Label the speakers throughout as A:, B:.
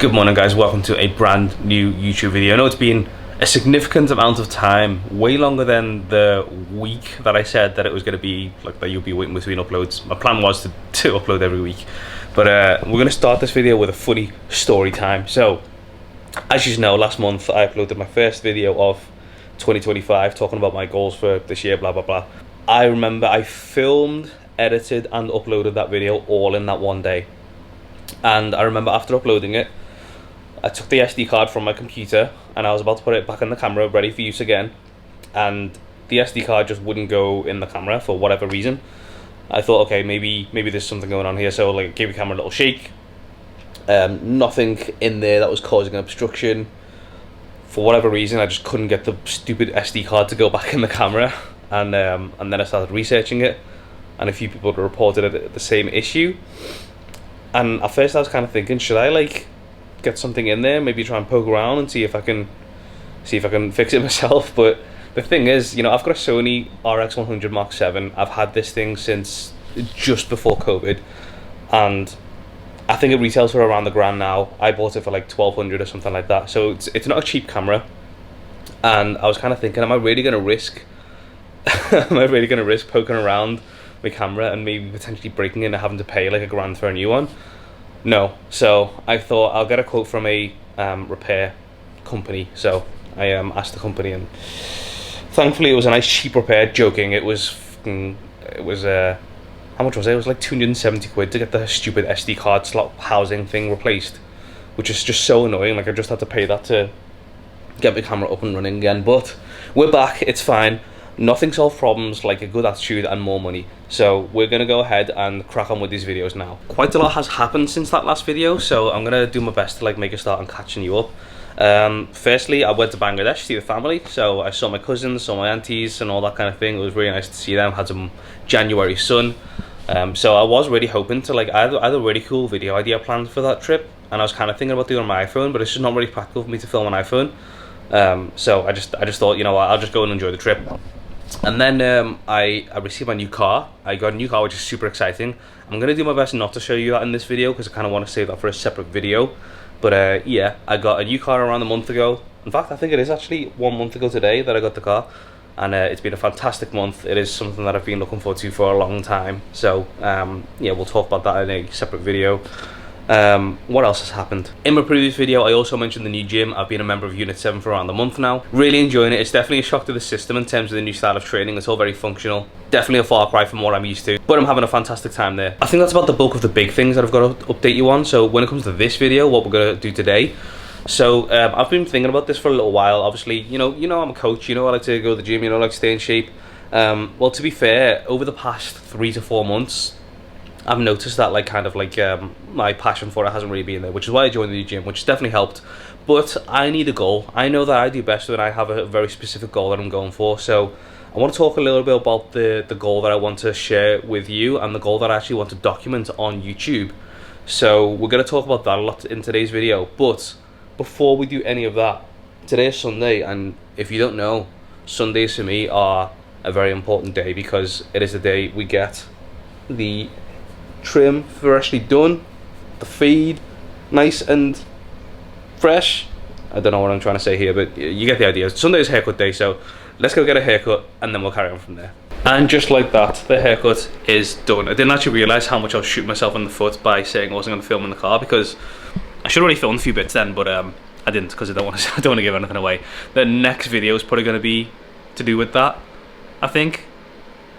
A: Good morning guys, welcome to a brand new YouTube video. I know it's been a significant amount of time, way longer than the week that I said that it was going to be, like that you'll be waiting between uploads. My plan was to upload every week, but we're going to start this video with a funny story time. So, as you know, last month I uploaded my first video of 2025 talking about my goals for this year, blah blah blah. I remember I filmed, edited and uploaded that video all in that one day. And I remember after uploading it, I took the SD card from my computer and I was about to put it back in the camera, ready for use again. And the SD card just wouldn't go in the camera for whatever reason. I thought, okay, maybe there's something going on here. So like, gave the camera a little shake. Nothing in there that was causing an obstruction. For whatever reason, I just couldn't get the stupid SD card to go back in the camera. And then I started researching it, and a few people reported it the same issue. And at first I was kind of thinking, should I like get something in there, maybe try and poke around and see if I can fix it myself. But the thing is, you know, I've got a Sony RX100 Mark 7. I've had this thing since just before COVID, and I think it retails for around the grand now. I bought it for like 1,200 or something like that, so it's not a cheap camera. And I was kind of thinking, am I really going to risk poking around my camera and maybe potentially breaking it and having to pay like $1,000 for a new one? No. So I thought I'll get a quote from a repair company. So I asked the company, and thankfully it was a nice cheap repair. Joking, it was how much was it? It was like 270 quid to get the stupid SD card slot housing thing replaced, which is just so annoying. Like, I just had to pay that to get my camera up and running again. But we're back, it's fine. Nothing solves problems like a good attitude and more money. So we're going to go ahead and crack on with these videos now. Quite a lot has happened since that last video, so I'm going to do my best to like make a start on catching you up. Firstly, I went to Bangladesh to see the family, so I saw my cousins, saw my aunties and all that kind of thing. It was really nice to see them. Had some January sun. So I was really hoping to like, I had a really cool video idea planned for that trip, and I was kind of thinking about doing it on my iPhone, but it's just not really practical for me to film on iPhone. So I just thought, you know what, I'll just go and enjoy the trip. And then I received my new car. I got a new car, which is super exciting. I'm going to do my best not to show you that in this video, because I kind of want to save that for a separate video. But yeah, I got a new car around a month ago. In fact, I think it is actually 1 month ago today that I got the car. And it's been a fantastic month. It is something that I've been looking forward to for a long time. So yeah, we'll talk about that in a separate video. What else has happened? In my previous video, I also mentioned the new gym. I've been a member of Unit 7 for around a month now. Really enjoying it. It's definitely a shock to the system in terms of the new style of training. It's all very functional. Definitely a far cry from what I'm used to, but I'm having a fantastic time there. I think that's about the bulk of the big things that I've got to update you on. So when it comes to this video, what we're going to do today. So I've been thinking about this for a little while. Obviously, you know I'm a coach. You know I like to go to the gym. You know I like to stay in shape. Well, to be fair, over the past 3 to 4 months, I've noticed that like kind of like my passion for it hasn't really been there, which is why I joined the new gym, which has definitely helped. But I need a goal. I know that I do best when I have a very specific goal that I'm going for. So I want to talk a little bit about the goal that I want to share with you, and the goal that I actually want to document on YouTube. So we're going to talk about that a lot in today's video. But before we do any of that, today is Sunday, and if you don't know, Sundays for me are a very important day, because it is the day we get the trim freshly done, the feed nice and fresh. I don't know what I'm trying to say here, but you get the idea. Sunday is haircut day, so let's go get a haircut and then we'll carry on from there. And just like that, the haircut is done. I didn't actually realise how much I was shooting myself in the foot by saying I wasn't going to film in the car, because I should have already filmed a few bits then, but I didn't, because I don't want to give anything away. The next video is probably going to be to do with that, I think.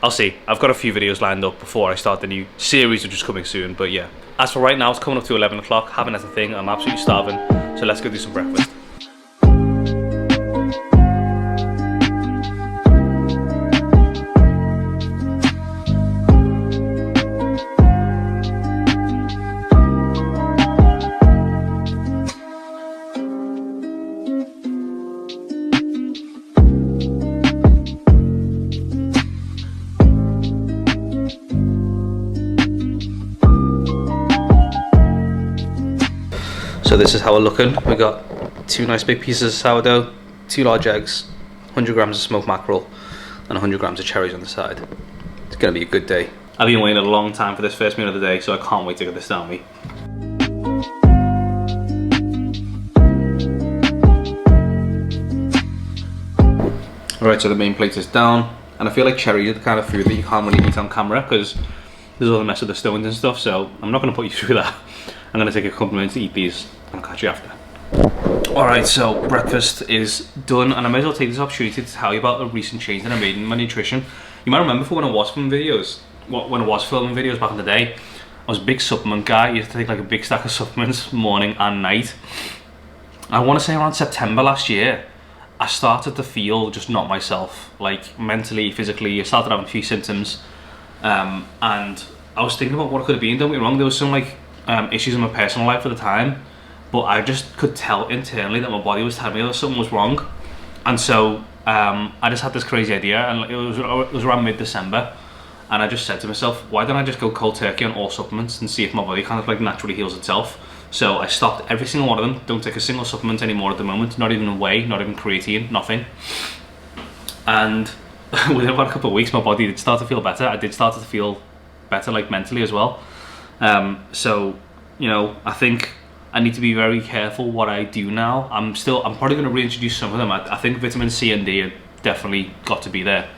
A: I'll see. I've got a few videos lined up before I start the new series, which is coming soon. But yeah, as for right now, it's coming up to 11 o'clock. Haven't had a thing. I'm absolutely starving. So let's go do some breakfast. So this is how we're looking. We got 2 nice big pieces of sourdough, 2 large eggs, 100 grams of smoked mackerel, and 100 grams of cherries on the side. It's gonna be a good day. I've been waiting a long time for this first meal of the day, so I can't wait to get this down me. Alright, so the main plate is down, and I feel like cherries are the kind of food that you can't really eat on camera because there's all the mess with the stones and stuff, so I'm not going to put you through that. I'm going to take a couple of minutes to eat these, and I'll catch you after. Alright, so breakfast is done, and I may as well take this opportunity to tell you about a recent change that I made in my nutrition. You might remember when I was filming videos, back in the day, I was a big supplement guy. I used to take like a big stack of supplements morning and night. I want to say around September last year, I started to feel just not myself, like mentally, physically. I started having a few symptoms, and I was thinking about what it could have been. Don't get me wrong, there was some like issues in my personal life at the time, but I just could tell internally that my body was telling me that something was wrong. And so I just had this crazy idea, and it was around mid-December, and I just said to myself, why don't I just go cold turkey on all supplements and see if my body kind of like naturally heals itself. So I stopped every single one of them, don't take a single supplement anymore at the moment, not even whey, not even creatine, nothing. And within about a couple of weeks my body did start to feel better. I did start to feel better, like mentally as well. So, you know, I think I need to be very careful what I do now. I'm probably going to reintroduce some of them. I think vitamin C and D are definitely got to be there.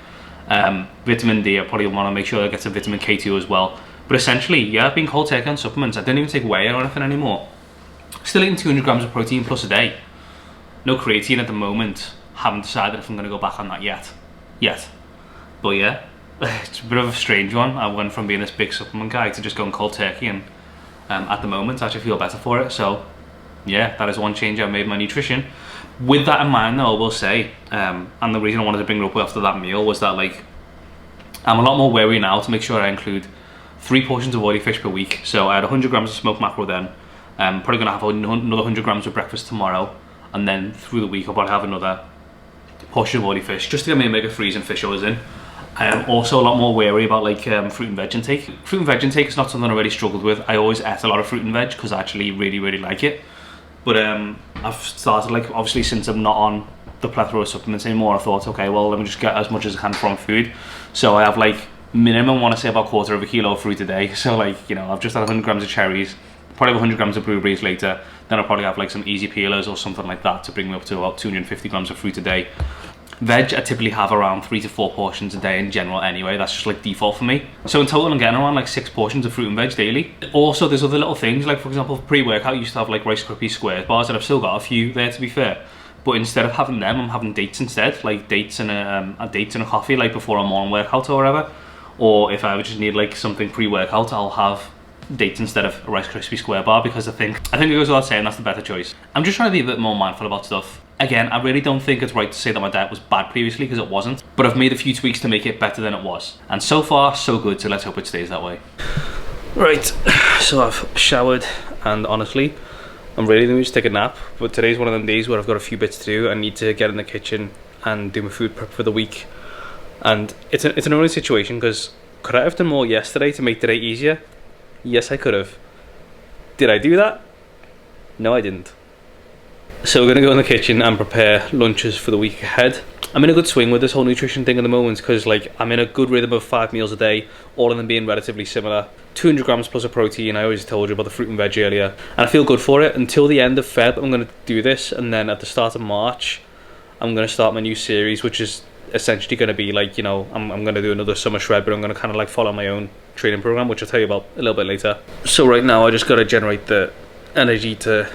A: Vitamin D, I probably want to make sure I get some vitamin K2 as well. But essentially, yeah, I've been cold turkey on supplements. I don't even take whey or anything anymore. Still eating 200 grams of protein plus a day. No creatine at the moment. Haven't decided if I'm going to go back on that yet. But yeah, it's a bit of a strange one. I went from being this big supplement guy to just going cold turkey, and at the moment I actually feel better for it. So yeah, that is one change I made in my nutrition. With that in mind though, I will say, and the reason I wanted to bring it up after that meal was that like, I'm a lot more wary now to make sure I include 3 portions of oily fish per week. So I had 100 grams of smoked mackerel then. Probably gonna have another 100 grams of breakfast tomorrow, and then through the week I'll probably have another portion of oily fish just to get my omega-3s and fish oils in. I am also a lot more wary about like fruit and veg intake. Fruit and veg intake is not something I really struggled with. I always ate a lot of fruit and veg because I actually really like it. But I've started, like, obviously since I'm not on the plethora of supplements anymore, I thought, okay, well, let me just get as much as I can from food. So I have like minimum, I want to say about 1/4 kilo of fruit a day. So like, you know, I've just had 100 grams of cherries, probably 100 grams of blueberries later. Then I'll probably have like some easy peelers or something like that to bring me up to about 250 grams of fruit a day. Veg, I typically have around 3 to 4 portions a day in general anyway. That's just like default for me. So in total I'm getting around like 6 portions of fruit and veg daily. Also there's other little things, like for example pre-workout I used to have like Rice Krispies Squares bars, and I've still got a few there to be fair. But instead of having them, I'm having dates instead, like dates and a coffee, like before a morning workout or whatever. Or if I would just need like something pre-workout, I'll have dates instead of a Rice Krispie Square bar, because I think it goes without saying that's the better choice. I'm just trying to be a bit more mindful about stuff. Again, I really don't think it's right to say that my diet was bad previously, because it wasn't. But I've made a few tweaks to make it better than it was. And so far, so good, so let's hope it stays that way. Right, so I've showered, and honestly, I'm really going to just take a nap. But today's one of them days where I've got a few bits to do. I need to get in the kitchen and do my food prep for the week. And it's an annoying situation, because could I have done more yesterday to make today easier? Yes, I could have. Did I do that? No, I didn't. So we're going to go in the kitchen and prepare lunches for the week ahead. I'm in a good swing with this whole nutrition thing at the moment, because like I'm in a good rhythm of 5 meals a day, all of them being relatively similar. 200 grams plus of protein. I always told you about the fruit and veg earlier, and I feel good for it. Until the end of Feb I'm going to do this, and then at the start of March I'm going to start my new series, which is essentially going to be like, you know, I'm going to do another summer shred, but I'm going to kind of like follow my own training program, which I'll tell you about a little bit later. So right now I just got to generate the energy to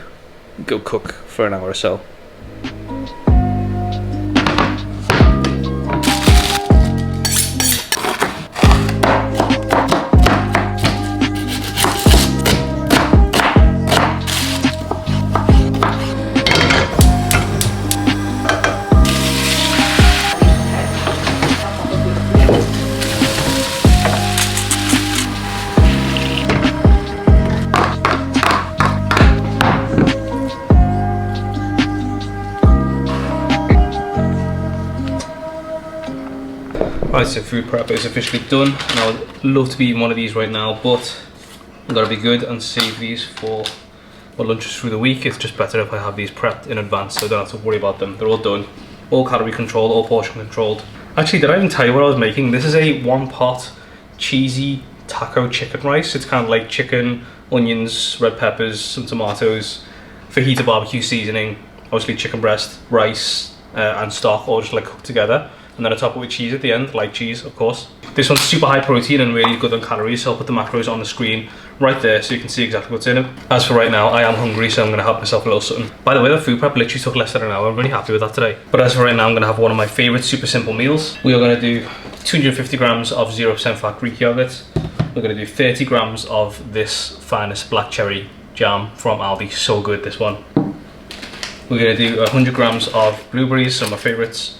A: go cook for an hour or so. Right, so food prep is officially done, and I would love to be eating one of these right now, but I've got to be good and save these for my lunches through the week. It's just better if I have these prepped in advance, so I don't have to worry about them. They're all done, all calorie controlled, all portion controlled. Actually, did I even tell you what I was making? This is a 1-pot cheesy taco chicken rice. It's kind of like chicken, onions, red peppers, some tomatoes, fajita barbecue seasoning, obviously chicken breast, rice, and stock all just like cooked together. and then I top it with cheese at the end, light cheese, of course. This one's super high protein and really good on calories, so I'll put the macros on the screen right there so you can see exactly what's in it. As for right now, I am hungry, so I'm gonna help myself a little something. By the way, the food prep literally took less than an hour. I'm really happy with that today. But as for right now, I'm gonna have one of my favorite super simple meals. We are gonna do 250 grams of 0% fat Greek yogurt. We're gonna do 30 grams of this finest black cherry jam from Aldi. So good, this one. We're gonna do 100 grams of blueberries, some of my favorites,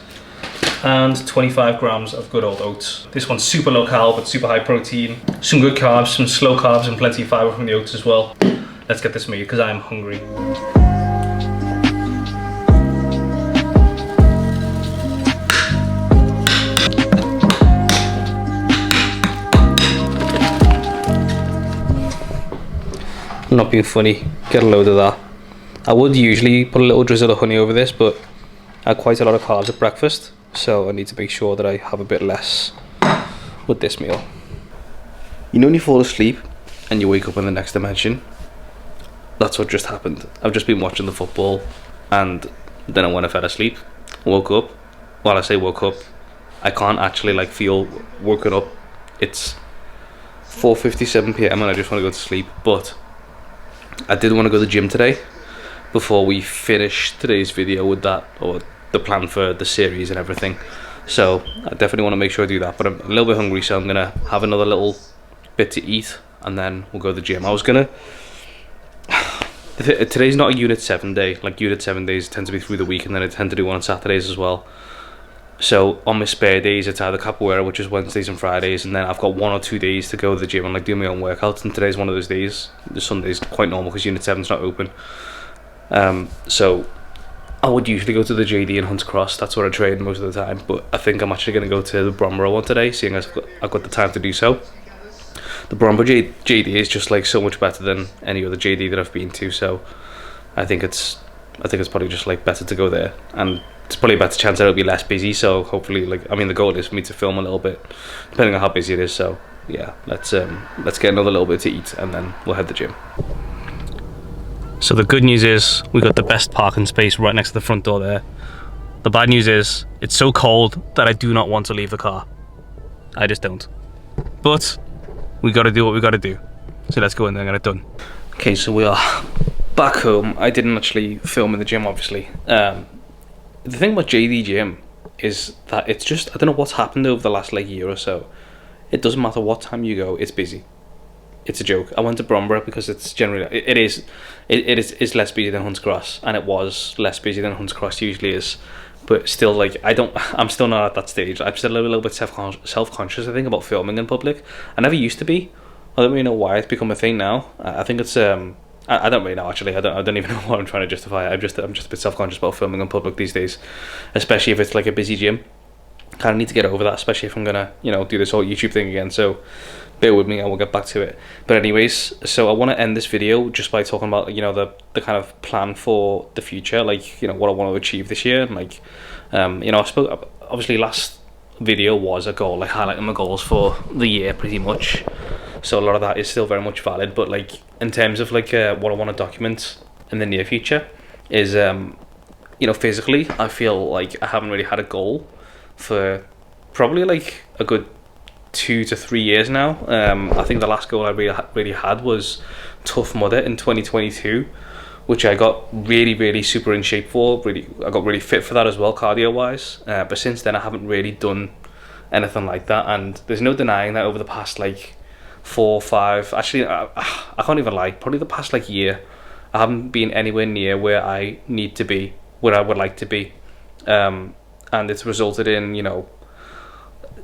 A: and 25 grams of good old oats. This one's super low carb but super high protein. Some good carbs, some slow carbs, and plenty of fiber from the oats as well. Let's get this made because I am hungry. I'm not being funny, get a load of that. I would usually put a little drizzle of honey over this, but I had quite a lot of carbs at breakfast, so I need to make sure that I have a bit less with this meal. You know when you fall asleep and you wake up in the next dimension? That's what just happened. I've just been watching the football, and then when I fell asleep, woke up. Well, I say woke up, I can't actually like feel woken up. It's 4:57 PM and I just want to go to sleep, but I did want to go to the gym today before we finish today's video with that, or the plan for the series and everything. So I definitely want to make sure I do that, but I'm a little bit hungry, so I'm gonna have another little bit to eat and then we'll go to the gym. I was gonna today's not a unit 7 day. Like unit 7 days tend to be through the week, and then I tend to do one on Saturdays as well. So on my spare days, it's either capoeira, which is Wednesdays and Fridays, and then I've got 1 or 2 days to go to the gym and like do my own workouts, and today's one of those days. The Sunday's quite normal because unit 7's not open. So I would usually go to the JD in Hunts Cross. That's where I train most of the time, but I think I'm actually going to go to the Bromborough one today, seeing as I've got the time to do so. The Bromborough JD is just like so much better than any other JD that I've been to, so I think it's probably just like better to go there, and it's probably a better chance that it'll be less busy. So hopefully, like, I mean, the goal is for me to film a little bit, depending on how busy it is. So yeah, let's get another little bit to eat and then we'll head to the gym. So the good news is we got the best parking space right next to the front door there. The bad news is it's so cold that I do not want to leave the car. I just don't. But we got to do what we got to do. So let's go in there and get it done. Okay, so we are back home. I didn't actually film in the gym, obviously. The thing about JD Gym is that it's just, I don't know what's happened over the last like year or so. It doesn't matter what time you go, it's busy. It's a joke. I went to Bromborough because it's generally, it's less busy than Hunts Cross, and it was less busy than Hunts Cross usually is. But still, like, I'm still not at that stage. I'm still a little bit self-conscious, I think, about filming in public. I never used to be. I don't really know why it's become a thing now. I think it's I don't really know, actually. I don't even know what I'm trying to justify. I'm just a bit self-conscious about filming in public these days, especially if it's like a busy gym. Kind of need to get over that, especially if I'm gonna, you know, do this whole YouTube thing again. So bear with me, I will get back to it. But anyways, so I want to end this video just by talking about, you know, the kind of plan for the future, like, you know, what I want to achieve this year. And like, you know, obviously last video was a goal, like highlighting my goals for the year pretty much. So a lot of that is still very much valid, but like in terms of like what I want to document in the near future is, you know, physically, I feel like I haven't really had a goal for probably like a good 2 to 3 years now. I think the last goal I really had was Tough Mudder in 2022, which I got really super in shape for. I got really fit for that as well, cardio wise. But since then I haven't really done anything like that, and there's no denying that over the past like 4 or 5, actually I can't even lie, probably the past like year, I haven't been anywhere near where I need to be, where I would like to be. And it's resulted in, you know,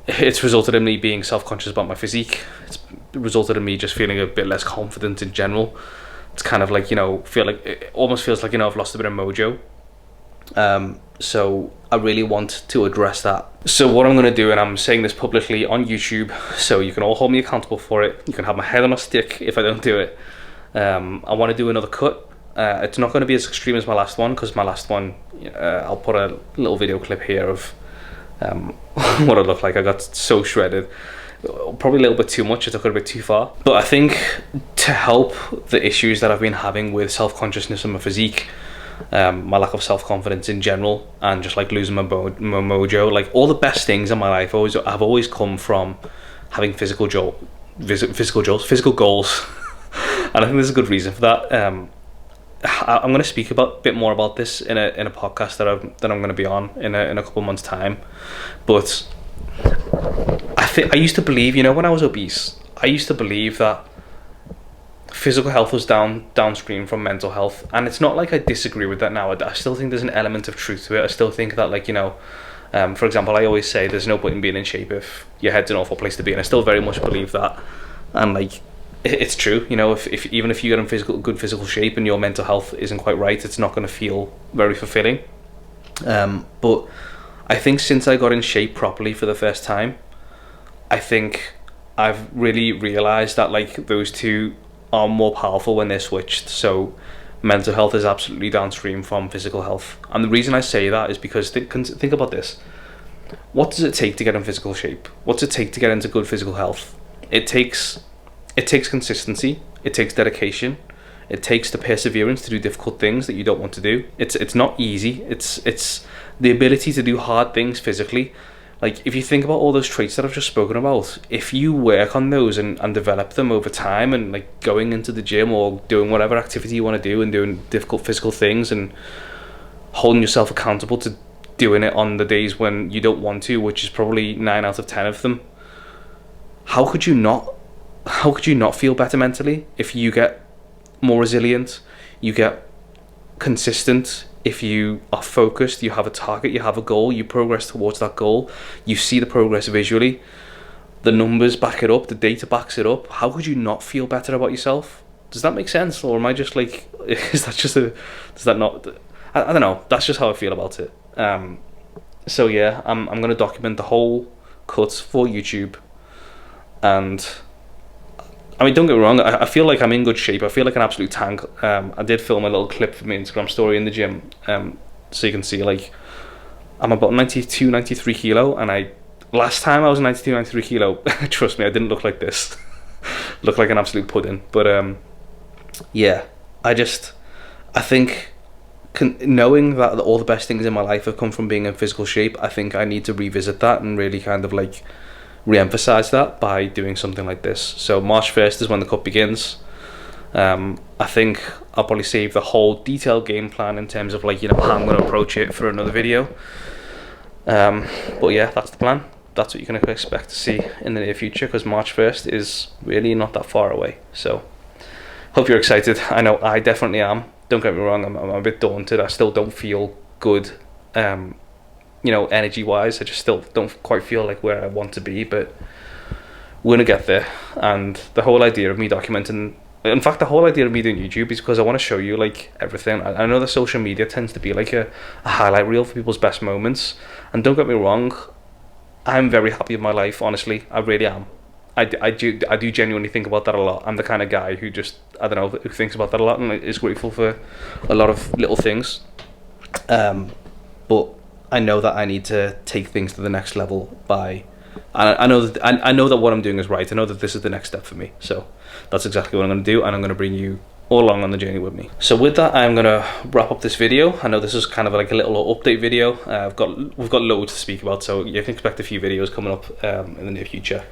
A: it's resulted in me being self-conscious about my physique. It's resulted in me just feeling a bit less confident in general. It's kind of like, you know, it almost feels like, you know, I've lost a bit of mojo. So I really want to address that. So what I'm going to do, and I'm saying this publicly on YouTube, so you can all hold me accountable for it. You can have my head on a stick if I don't do it. I want to do another cut. It's not going to be as extreme as my last one, because my last one, I'll put a little video clip here of what it looked like. I got so shredded, probably a little bit too much. I took it a bit too far. But I think to help the issues that I've been having with self-consciousness and my physique, my lack of self-confidence in general, and just like losing my mojo. Like all the best things in my life have always come from having physical goals. And I think there's a good reason for that. I'm going to speak a bit more about this in a podcast that I'm going to be on in a couple months time. But I used to believe, when I was obese, I used to believe that physical health was downstream from mental health, and it's not like I disagree with that now. I still think there's an element of truth to it. I still think that, like, for example, I always say there's no point in being in shape if your head's an awful place to be, and I still very much believe that. And like, it's true, if even if you get in good physical shape and your mental health isn't quite right, it's not going to feel very fulfilling. But I think since I got in shape properly for the first time, I think I've really realized that like those two are more powerful when they're switched. So mental health is absolutely downstream from physical health, and the reason I say that is because think about this. What does it take to get in physical shape? What's it take to get into good physical health? It takes consistency, it takes dedication, it takes the perseverance to do difficult things that you don't want to do. It's not easy. It's the ability to do hard things physically. Like, if you think about all those traits that I've just spoken about, if you work on those and develop them over time, and like going into the gym or doing whatever activity you want to do and doing difficult physical things and holding yourself accountable to doing it on the days when you don't want to, which is probably 9 out of 10 of them, how could you not feel better mentally if you get more resilient, you get consistent, if you are focused, you have a target, you have a goal, you progress towards that goal, you see the progress visually, the numbers back it up, the data backs it up. How could you not feel better about yourself? Does that make sense? Or am I just like, does that not, I don't know, that's just how I feel about it. So yeah, I'm going to document the whole cut for YouTube. And I mean, don't get me wrong, I feel like I'm in good shape. I feel like an absolute tank. I did film a little clip for my Instagram story in the gym, so you can see, like, I'm about 92, 93 kilo, and last time I was 92, 93 kilo, trust me, I didn't look like this. Looked like an absolute pudding. But yeah, I think knowing that all the best things in my life have come from being in physical shape, I think I need to revisit that and really kind of like re-emphasize that by doing something like this. So March 1st is when the cut begins. I think I'll probably save the whole detailed game plan in terms of like, how I'm going to approach it for another video. But yeah, that's the plan. That's what you can expect to see in the near future, because March 1st is really not that far away. So hope you're excited. I know I definitely am. Don't get me wrong, I'm a bit daunted. I still don't feel good energy wise. I just still don't quite feel like where I want to be, but we're gonna get there. And the whole idea of me documenting, in fact, the whole idea of me doing YouTube is because I want to show you like everything. I know that social media tends to be like a highlight reel for people's best moments, and don't get me wrong, I'm very happy with my life, honestly. I really am. I do genuinely think about that a lot. I'm the kind of guy who just, I don't know, who thinks about that a lot and is grateful for a lot of little things. But I know that I need to take things to the next level I know that what I'm doing is right. I know that this is the next step for me. So that's exactly what I'm going to do, and I'm going to bring you all along on the journey with me. So with that, I'm going to wrap up this video. I know this is kind of like a little update video. We've got loads to speak about, so you can expect a few videos coming up in the near future.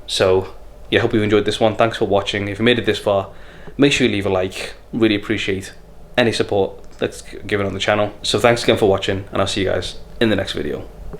A: So yeah, hope you enjoyed this one. Thanks for watching. If you made it this far, make sure you leave a like. Really appreciate any support that's given on the channel. So thanks again for watching, and I'll see you guys in the next video.